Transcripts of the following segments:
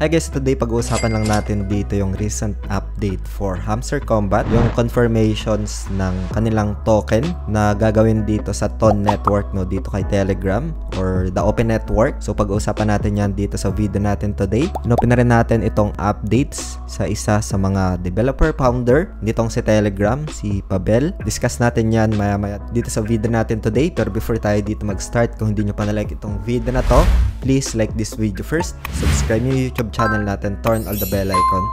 Hi guys, today pag-uusapan lang natin dito yung recent update for Hamster Combat, yung confirmations ng kanilang token na gagawin dito sa TON network, no, dito kay Telegram or the Open Network. So pag-uusapan natin yan dito sa video natin today. Inopen na rin natin itong updates sa isa sa mga developer founder nitong si Telegram, si Pavel. Discuss natin yan maya-maya dito sa video natin today. Pero before tayo dito mag-start, kung hindi nyo pa na-like itong video na to, please like this video first, subscribe nyo yung YouTube channel natin, turn on the bell icon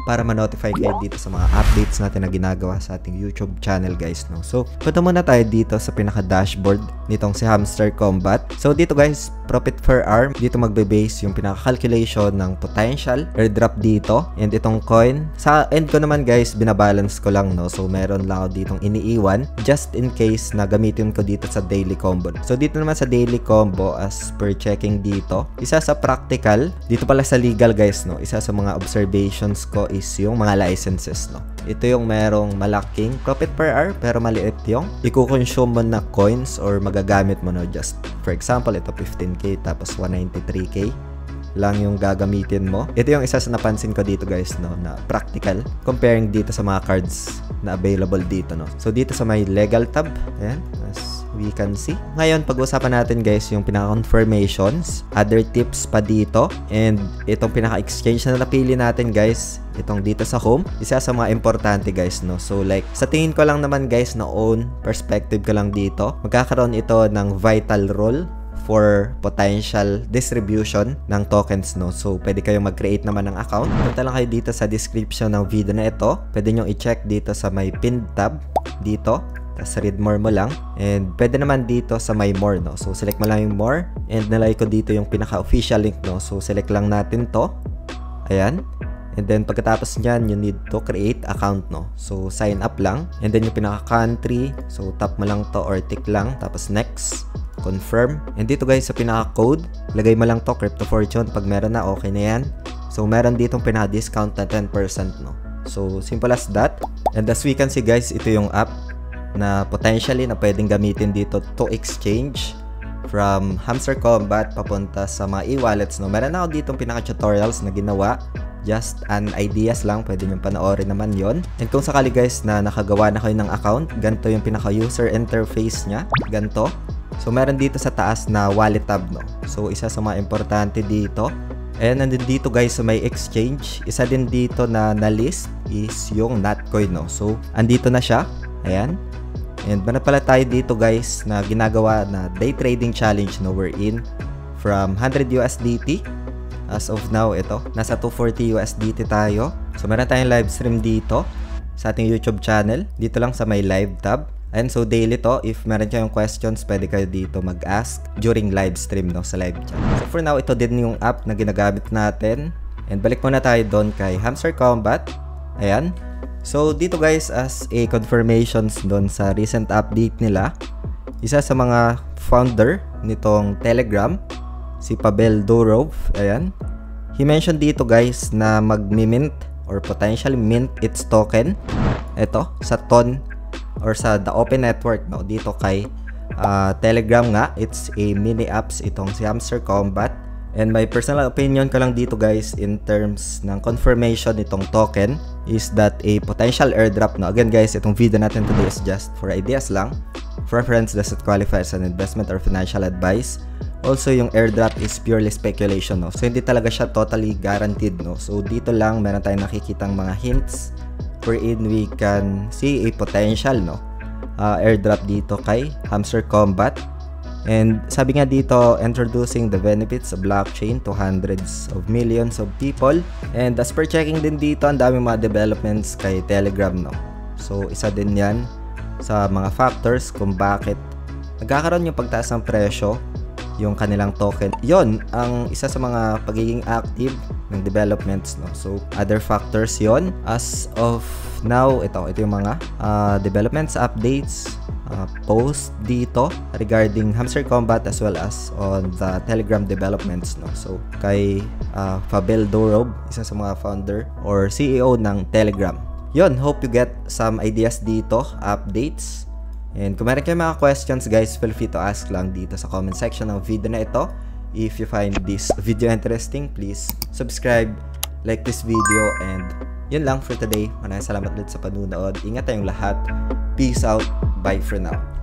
para ma-notify kayo dito sa mga updates natin na ginagawa sa ating YouTube channel, guys, no. So, punta muna tayo dito sa pinaka-dashboard nitong si Hamster Combat. So, dito guys, profit per hour, dito magbe-base yung pinaka-calculation ng potential airdrop dito. And itong coin, sa end ko naman guys, binabalance ko lang, no. So, meron lang ako ditong iniiwan just in case na gamitin ko dito sa daily combo. So, dito naman sa daily combo, as per checking dito, isa sa practical, dito pala sa legal guys, no, isa sa mga observations ko is yung mga licenses, no. Ito yung merong malaking profit per hour pero maliit yung i-consume mo na coins or magagamit mo, no. Just for example, ito 15k tapos 193k lang yung gagamitin mo. Ito yung isa sa napansin ko dito guys, no, na practical comparing dito sa mga cards na available dito, no. So dito sa may legal tab, ayan, as we can see. Ngayon, pag-usapan natin guys yung pinaka-confirmations, other tips pa dito, and itong pinaka-exchange na napili natin guys, itong dito sa home, isa sa mga importante guys, no. So like, sa tingin ko lang naman guys, na own perspective ko lang dito, magkakaroon ito ng vital role for potential distribution ng tokens, no. So, pwede kayong mag-create naman ng account. Punta lang kayo dito sa description ng video na ito. Pwede nyo i-check dito sa may pinned tab dito. Tapos read more mo lang. And pwede naman dito sa may more, no. So, select mo lang yung more. And nalagay ko dito yung pinaka-official link, no. So, select lang natin to. Ayan. And then, pagkatapos nyan, you need to create account, no. So, sign up lang. And then, yung pinaka-country. So, tap mo lang to or tick lang. Tapos, next. Confirm. And dito guys, sa pinaka-code, lagay mo lang to, Crypto Fortune. Pag meron na, okay na yan. So, meron ditong pinaka-discount na 10%, no. So, simple as that. And as we can see guys, ito yung app na potentially na pwedeng gamitin dito to exchange from Hamster Combat papunta sa mga e-wallets, no. Meron ako ditong pinaka-tutorials na ginawa. Just an ideas lang, pwede nyo panoorin naman yon. And kung sakali guys na nakagawa na kayo ng account, ganito yung pinaka-user interface nya, ganito. So, meron dito sa taas na wallet tab, no. So, isa sa mga importante dito. And nandun dito guys sa may exchange, isa din dito na na-list is yung Notcoin, no. So, andito na siya. Ayan. And meron pala tayo dito guys na ginagawa na day trading challenge, no. We're in from 100 USDT. As of now, ito, nasa 240 USDT tayo. So, meron tayong live stream dito sa ating YouTube channel. Dito lang sa may live tab. And so, daily to. If meron kayong questions, pwede kayo dito mag-ask during live stream, no, sa live chat. So, for now, ito din yung app na ginagamit natin. And balik muna tayo doon kay Hamster Combat. Ayan. So, dito guys, as a confirmations doon sa recent update nila, isa sa mga founder nitong Telegram, si Pavel Durov, ayan, he mentioned dito guys na mag-mint or potentially mint its token, ito, sa TON or sa the Open Network, no, dito kay Telegram nga. It's a mini apps itong si Hamster Combat. And my personal opinion ko lang dito guys in terms ng confirmation nitong token is that a potential airdrop, no. Again guys, itong video natin today is just for ideas lang. Preference doesn't qualify as an investment or financial advice. Also, yung airdrop is purely speculation, no. So, hindi talaga siya totally guaranteed, no. So, dito lang meron tayong nakikitang mga hints wherein we can see a potential, no, airdrop dito kay Hamster Combat. And sabi nga dito, introducing the benefits of blockchain to hundreds of millions of people. And as per checking din dito, ang dami mga developments kay Telegram, no. So, isa din yan sa mga factors kung bakit nagkakaroon yung pagtaas ng presyo yung kanilang token. Yon ang isa sa mga pagiging active ng developments, no. So, other factors yon. As of now, ito yung mga developments, updates, post dito regarding Hamster Combat as well as on the Telegram developments, no. So, kay Pavel Durov, isa sa mga founder or CEO ng Telegram. Yon, hope you get some ideas dito, updates. And kung meron kayo mga questions guys, feel free to ask lang dito sa comment section ng video na ito. If you find this video interesting, please subscribe, like this video, and yun lang for today. Maraming salamat ulit sa panunood. Ingat tayong lahat. Peace out. Bye for now.